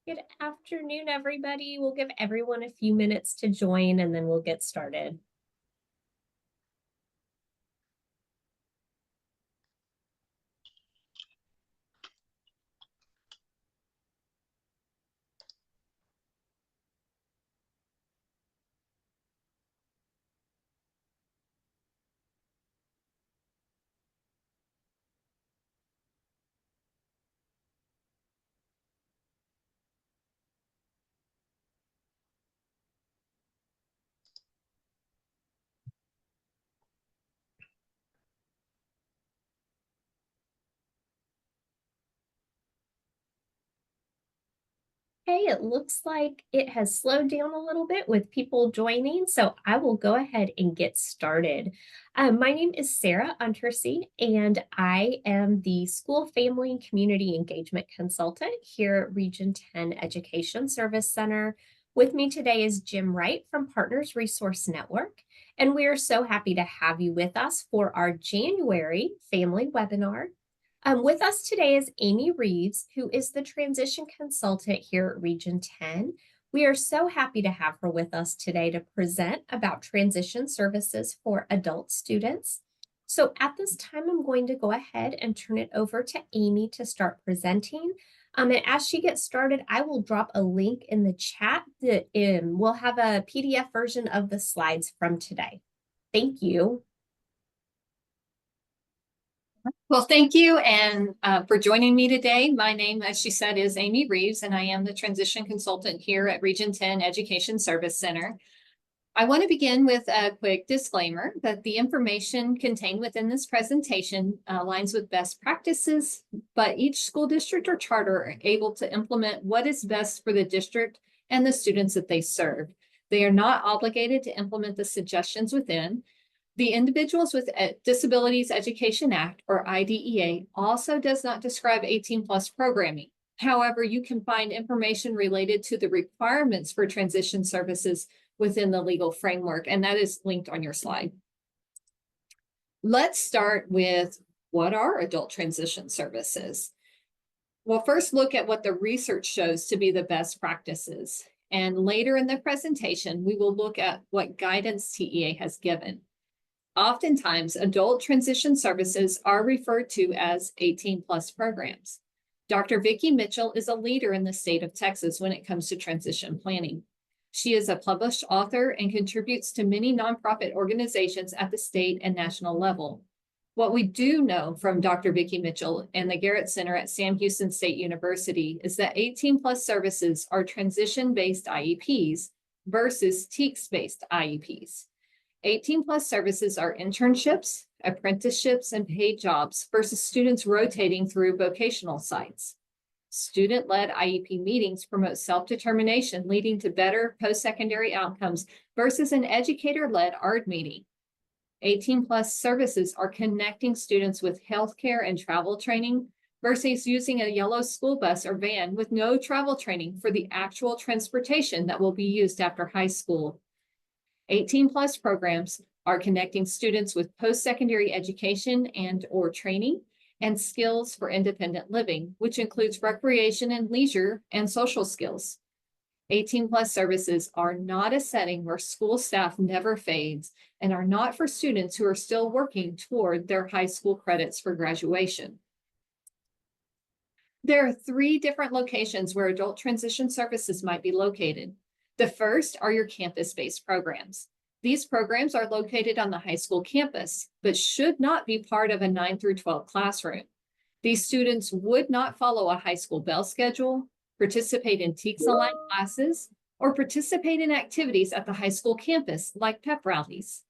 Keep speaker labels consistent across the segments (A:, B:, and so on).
A: Good afternoon, everybody. We'll give everyone a few minutes to join and then we'll get started. Okay, it looks like it has slowed down a little bit with people joining, so I will go ahead and get started. My name is Sarah Untersee, and I am the School Family and Community Engagement Consultant here at Region 10 Education Service Center. With me today is Jim Wright from Partners Resource Network, and we are so happy to have you with us for our January family webinar. With us today is Amy Reeves, who is the transition consultant here at Region 10. We are so happy to have her with us today to present about transition services for adult students. So at this time, I'm going to go ahead and turn it over to Amy to start presenting. And as she gets started, I will drop a link in the chat that we'll have a PDF version of the slides from today. Thank you.
B: Well, thank you and for joining me today. My name, as she said, is Amy Reeves, and I am the transition consultant here at Region 10 Education Service Center. I want to begin with a quick disclaimer that the information contained within this presentation aligns with best practices, but each school district or charter are able to implement what is best for the district and the students that they serve. They are not obligated to implement the suggestions within. The Individuals with Disabilities Education Act, or IDEA, also does not describe 18+ programming. However, you can find information related to the requirements for transition services within the legal framework, and that is linked on your slide. Let's start with what are adult transition services? We'll first look at what the research shows to be the best practices, and later in the presentation, we will look at what guidance TEA has given. Oftentimes, adult transition services are referred to as 18+ programs. Dr. Vicki Mitchell is a leader in the state of Texas when it comes to transition planning. She is a published author and contributes to many nonprofit organizations at the state and national level. What we do know from Dr. Vicki Mitchell and the Garrett Center at Sam Houston State University is that 18+ services are transition-based IEPs versus TEKS-based IEPs. 18+ services are internships, apprenticeships, and paid jobs versus students rotating through vocational sites. Student-led IEP meetings promote self-determination, leading to better post-secondary outcomes versus an educator-led ARD meeting. 18+ services are connecting students with healthcare and travel training versus using a yellow school bus or van with no travel training for the actual transportation that will be used after high school. 18+ programs are connecting students with post-secondary education and/or training and skills for independent living, which includes recreation and leisure and social skills. 18+ services are not a setting where school staff never fades and are not for students who are still working toward their high school credits for graduation. There are 3 different locations where adult transition services might be located. The first are your campus-based programs. These programs are located on the high school campus, but should not be part of a 9 through 12 classroom. These students would not follow a high school bell schedule, participate in TEKS-aligned classes, or participate in activities at the high school campus like pep rallies.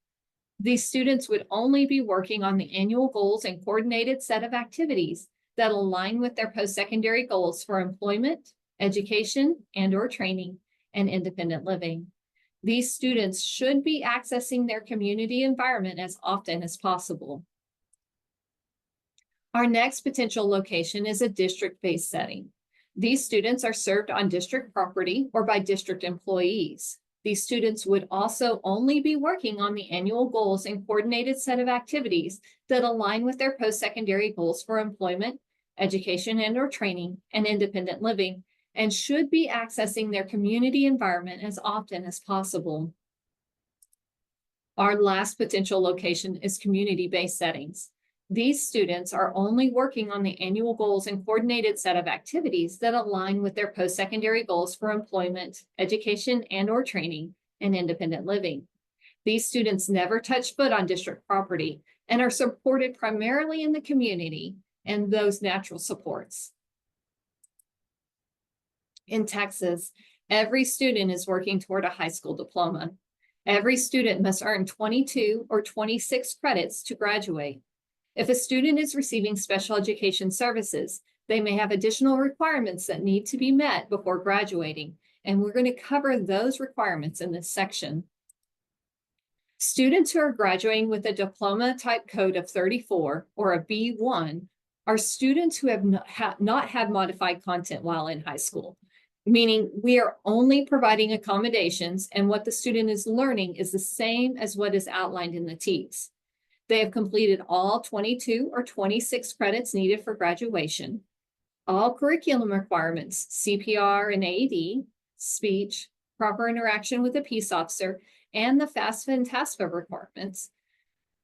B: These students would only be working on the annual goals and coordinated set of activities that align with their post-secondary goals for employment, education, and/or training, and independent living. These students should be accessing their community environment as often as possible. Our next potential location is a district-based setting. These students are served on district property or by district employees. These students would also only be working on the annual goals and coordinated set of activities that align with their post-secondary goals for employment, education and/or training, and independent living, and should be accessing their community environment as often as possible. Our last potential location is community-based settings. These students are only working on the annual goals and coordinated set of activities that align with their post-secondary goals for employment, education, and/or training, and independent living. These students never touch foot on district property and are supported primarily in the community and those natural supports. In Texas, every student is working toward a high school diploma. Every student must earn 22 or 26 credits to graduate. If a student is receiving special education services, they may have additional requirements that need to be met before graduating, and we're going to cover those requirements in this section. Students who are graduating with a diploma type code of 34 or a B1 are students who have not had modified content while in high school, meaning we are only providing accommodations and what the student is learning is the same as what is outlined in the TEKS. They have completed all 22 or 26 credits needed for graduation, all curriculum requirements, CPR and AED, speech, proper interaction with a peace officer, and the FAFSA and TASFA requirements,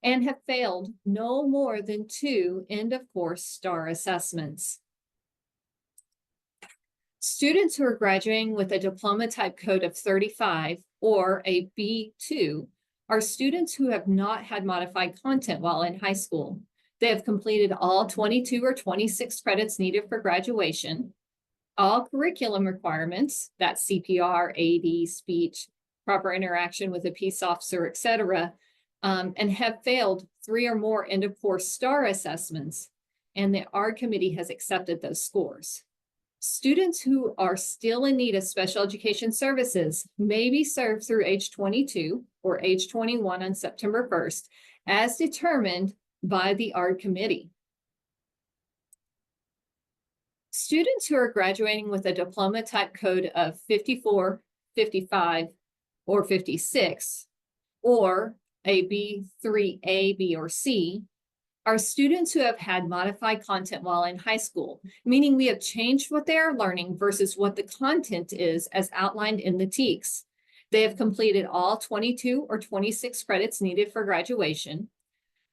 B: and have failed no more than 2 end-of-course STAR assessments. Students who are graduating with a diploma type code of 35 or a B2 are students who have not had modified content while in high school. They have completed all 22 or 26 credits needed for graduation, all curriculum requirements, that's CPR, AED, speech, proper interaction with a peace officer, etc., and have failed 3 or more end-of-course STAR assessments, and the ARD committee has accepted those scores. Students who are still in need of special education services may be served through age 22 or age 21 on September 1st, as determined by the ARD committee. Students who are graduating with a diploma type code of 54, 55, or 56, or a B3A, B, or C, are students who have had modified content while in high school, meaning we have changed what they are learning versus what the content is as outlined in the TEKS. They have completed all 22 or 26 credits needed for graduation,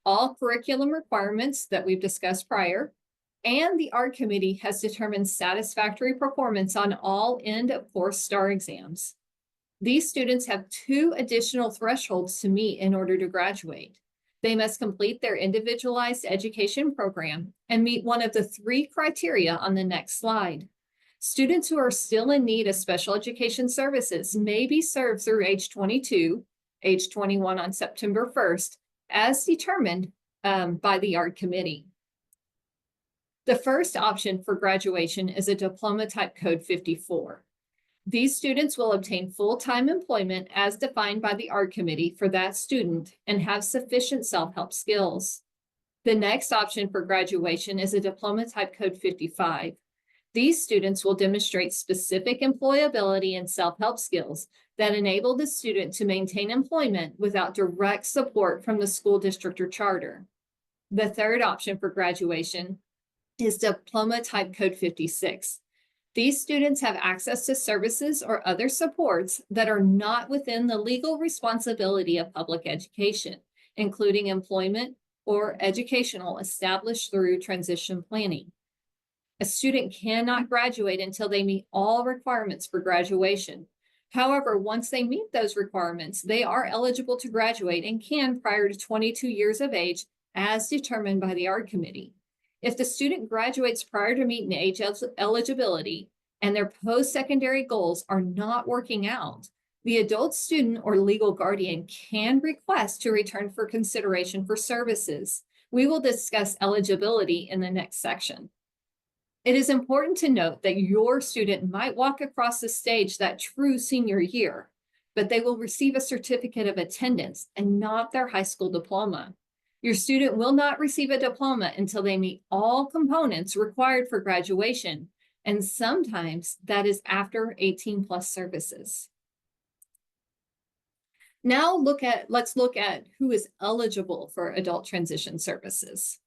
B: all curriculum requirements that we've discussed prior, and the ARD committee has determined satisfactory performance on all end-of-course STAR exams. These students have 2 additional thresholds to meet in order to graduate. They must complete their individualized education program and meet one of the 3 criteria on the next slide. Students who are still in need of special education services may be served through age 22, age 21 on September 1st, as determined by the ARD committee. The first option for graduation is a diploma type code 54. These students will obtain full-time employment as defined by the ARD committee for that student and have sufficient self-help skills. The next option for graduation is a diploma type code 55. These students will demonstrate specific employability and self-help skills that enable the student to maintain employment without direct support from the school district or charter. The third option for graduation is diploma type code 56. These students have access to services or other supports that are not within the legal responsibility of public education, including employment or educational established through transition planning. A student cannot graduate until they meet all requirements for graduation. However, once they meet those requirements, they are eligible to graduate and can prior to 22 years of age as determined by the ARD committee. If the student graduates prior to meeting age eligibility and their post-secondary goals are not working out, the adult student or legal guardian can request to return for consideration for services. We will discuss eligibility in the next section. It is important to note that your student might walk across the stage that true senior year, but they will receive a certificate of attendance and not their high school diploma. Your student will not receive a diploma until they meet all components required for graduation, and sometimes that is after 18 plus services. Now let's look at who is eligible for adult transition services.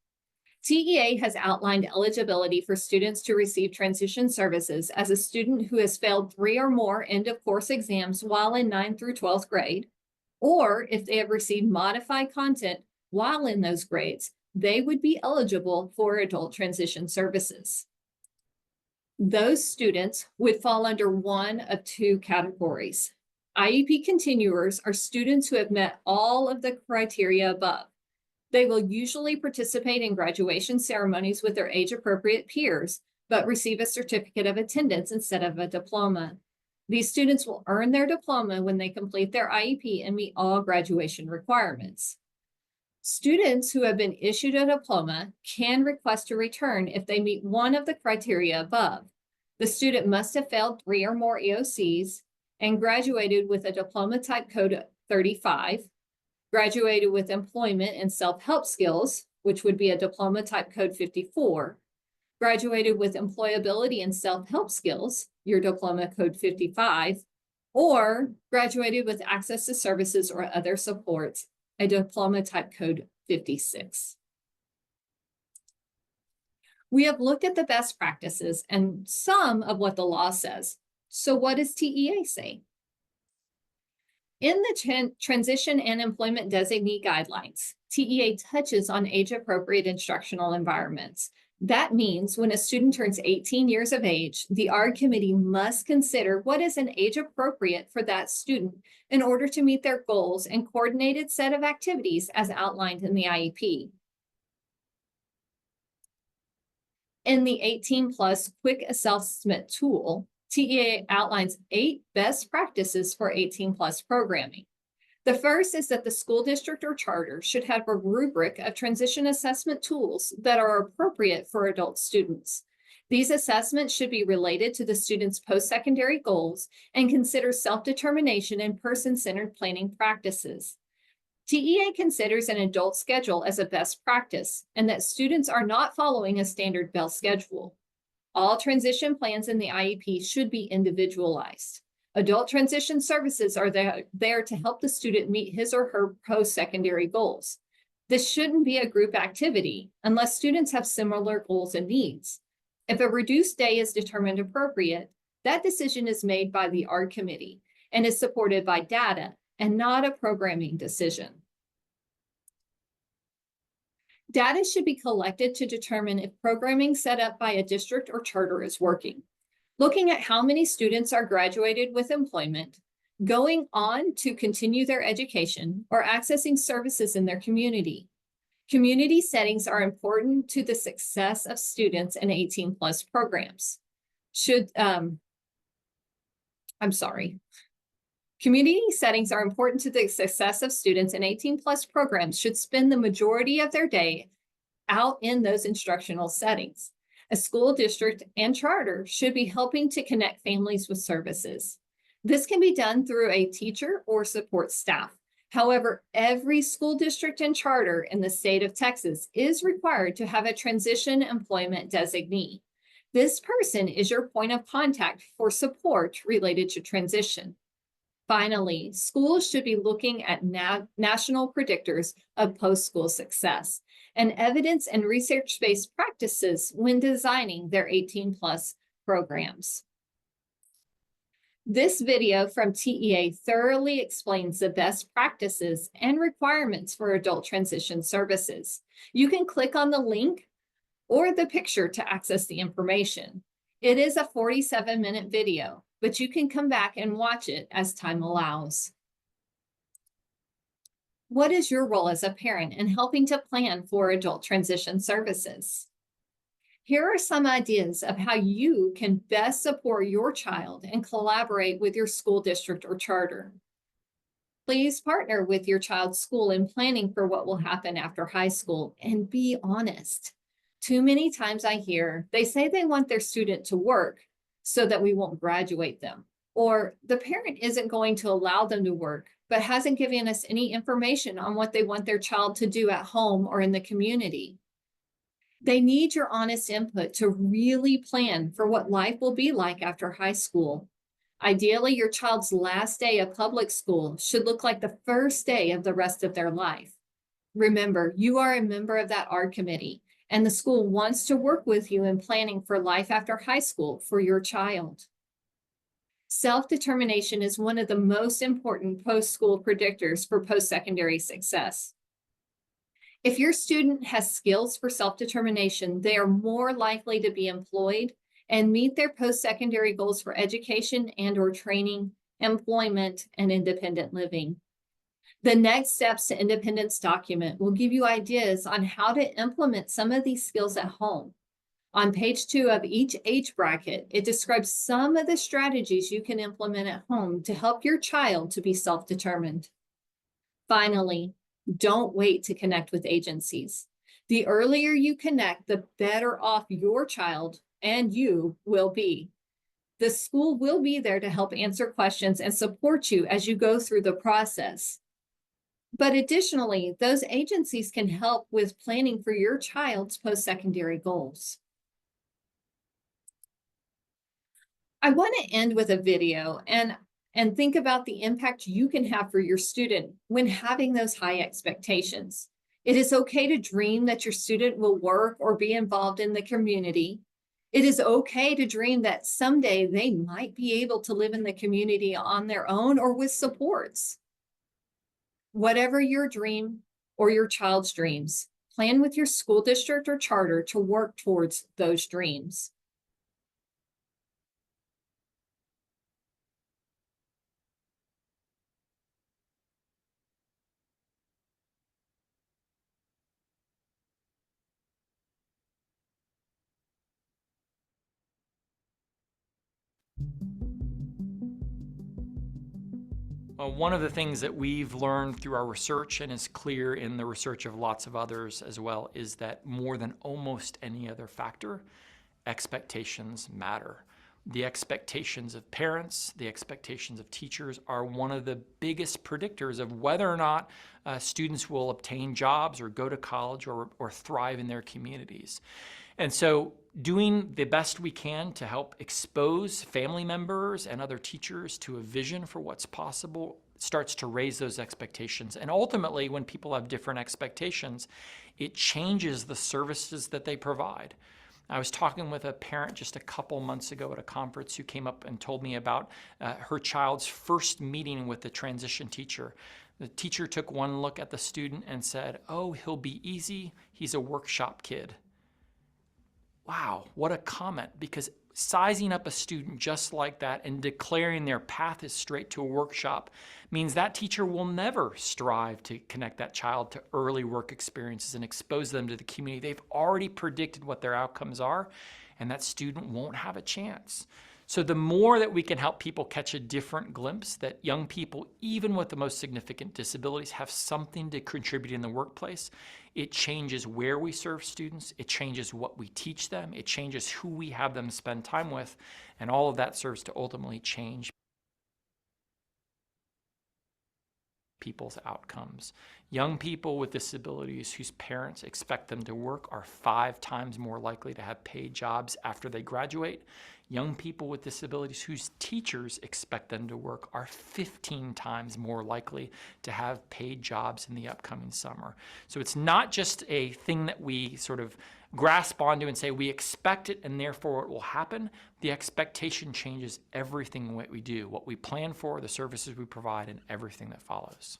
B: TEA has outlined eligibility for students to receive transition services as a student who has failed 3 or more end-of-course exams while in 9th through 12th grade, or if they have received modified content while in those grades, they would be eligible for adult transition services. Those students would fall under one of two categories. IEP continuers are students who have met all of the criteria above. They will usually participate in graduation ceremonies with their age-appropriate peers, but receive a certificate of attendance instead of a diploma. These students will earn their diploma when they complete their IEP and meet all graduation requirements. Students who have been issued a diploma can request a return if they meet one of the criteria above. The student must have failed 3 or more EOCs and graduated with a diploma type code 35, graduated with employment and self-help skills, which would be a diploma type code 54, graduated with employability and self-help skills, your diploma code 55, or graduated with access to services or other supports, a diploma type code 56. We have looked at the best practices and some of what the law says. So what does TEA say? In the Transition and Employment Designee Guidelines, TEA touches on age-appropriate instructional environments. That means when a student turns 18 years of age, the ARD committee must consider what is an age appropriate for that student in order to meet their goals and coordinated set of activities as outlined in the IEP. In the 18+ Quick Assessment Tool, TEA outlines 8 best practices for 18+ programming. The first is that the school district or charter should have a rubric of transition assessment tools that are appropriate for adult students. These assessments should be related to the student's post-secondary goals and consider self-determination and person-centered planning practices. TEA considers an adult schedule as a best practice and that students are not following a standard bell schedule. All transition plans in the IEP should be individualized. Adult transition services are there to help the student meet his or her post-secondary goals. This shouldn't be a group activity unless students have similar goals and needs. If a reduced day is determined appropriate, that decision is made by the ARD committee and is supported by data and not a programming decision. Data should be collected to determine if programming set up by a district or charter is working. Looking at how many students are graduated with employment, going on to continue their education, or accessing services in their community. Community settings are important to the success of students in 18+ programs. Community settings are important to the success of students in 18+ programs should spend the majority of their day out in those instructional settings. A school district and charter should be helping to connect families with services. This can be done through a teacher or support staff. However, every school district and charter in the state of Texas is required to have a transition employment designee. This person is your point of contact for support related to transition. Finally, schools should be looking at national predictors of post-school success and evidence and research-based practices when designing their 18+ programs. This video from TEA thoroughly explains the best practices and requirements for adult transition services. You can click on the link or the picture to access the information. It is a 47-minute video, but you can come back and watch it as time allows. What is your role as a parent in helping to plan for adult transition services? Here are some ideas of how you can best support your child and collaborate with your school district or charter. Please partner with your child's school in planning for what will happen after high school and be honest. Too many times I hear they say they want their student to work so that we won't graduate them, or the parent isn't going to allow them to work but hasn't given us any information on what they want their child to do at home or in the community. They need your honest input to really plan for what life will be like after high school. Ideally, your child's last day of public school should look like the first day of the rest of their life. Remember, you are a member of that ARD committee, and the school wants to work with you in planning for life after high school for your child. Self-determination is one of the most important post-school predictors for post-secondary success. If your student has skills for self-determination, they are more likely to be employed and meet their post-secondary goals for education and/or training, employment, and independent living. The next steps to independence document will give you ideas on how to implement some of these skills at home. On page 2 of each age bracket, it describes some of the strategies you can implement at home to help your child to be self-determined. Finally, don't wait to connect with agencies. The earlier you connect, the better off your child and you will be. The school will be there to help answer questions and support you as you go through the process. But additionally, those agencies can help with planning for your child's post-secondary goals. I want to end with a video and think about the impact you can have for your student when having those high expectations. It is okay to dream that your student will work or be involved in the community. It is okay to dream that someday they might be able to live in the community on their own or with supports. Whatever your dream or your child's dreams, plan with your school district or charter to work towards those dreams.
C: One of the things that we've learned through our research, and is clear in the research of lots of others as well, is that more than almost any other factor, expectations matter. The expectations of parents, the expectations of teachers are one of the biggest predictors of whether or not students will obtain jobs or go to college or thrive in their communities. And so doing the best we can to help expose family members and other teachers to a vision for what's possible starts to raise those expectations. And ultimately, when people have different expectations, it changes the services that they provide. I was talking with a parent just a couple months ago at a conference who came up and told me about her child's first meeting with the transition teacher. The teacher took one look at the student and said, "Oh, he'll be easy. He's a workshop kid." Wow, what a comment, because sizing up a student just like that and declaring their path is straight to a workshop means that teacher will never strive to connect that child to early work experiences and expose them to the community. They've already predicted what their outcomes are, and that student won't have a chance. So the more that we can help people catch a different glimpse that young people, even with the most significant disabilities, have something to contribute in the workplace, it changes where we serve students, it changes what we teach them, it changes who we have them spend time with, and all of that serves to ultimately change people's outcomes. Young people with disabilities whose parents expect them to work are 5 times more likely to have paid jobs after they graduate. Young people with disabilities whose teachers expect them to work are 15 times more likely to have paid jobs in the upcoming summer. So it's not just a thing that we sort of grasp onto and say we expect it and therefore it will happen. The expectation changes everything what we do, what we plan for, the services we provide, and everything that follows.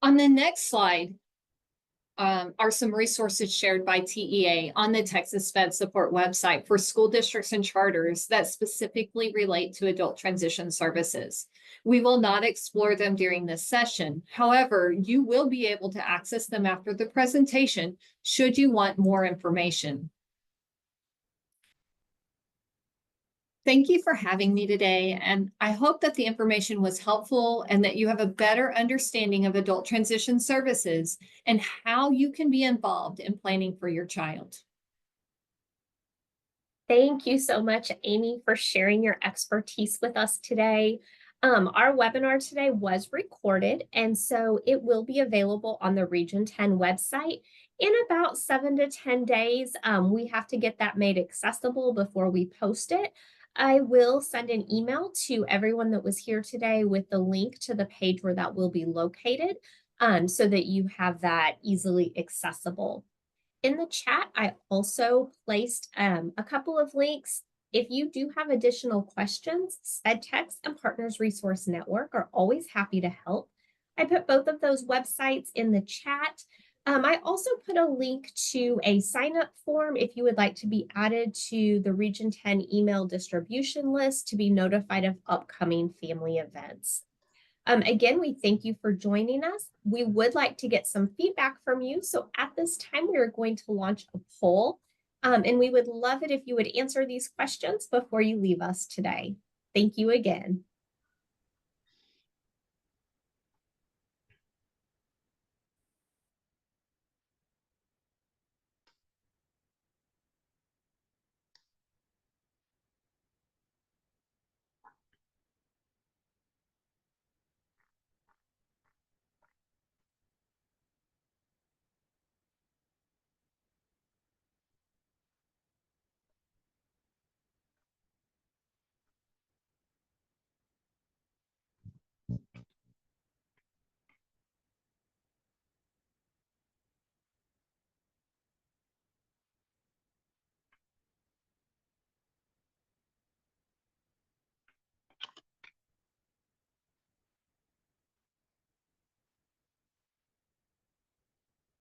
B: On the next slide are some resources shared by TEA on the Texas SPED Support website for school districts and charters that specifically relate to adult transition services. We will not explore them during this session. However, you will be able to access them after the presentation should you want more information. Thank you for having me today, and I hope that the information was helpful and that you have a better understanding of adult transition services and how you can be involved in planning for your child.
A: Thank you so much, Amy, for sharing your expertise with us today. Our webinar today was recorded, and so it will be available on the Region 10 website in about 7 to 10 days. We have to get that made accessible before we post it. I will send an email to everyone that was here today with the link to the page where that will be located, so that you have that easily accessible. In the chat, I also placed a couple of links. If you do have additional questions, SpedTech and Partners Resource Network are always happy to help. I put both of those websites in the chat. I also put a link to a sign-up form if you would like to be added to the Region 10 email distribution list to be notified of upcoming family events. Again, we thank you for joining us. We would like to get some feedback from you. So at this time, we are going to launch a poll, and we would love it if you would answer these questions before you leave us today. Thank you again.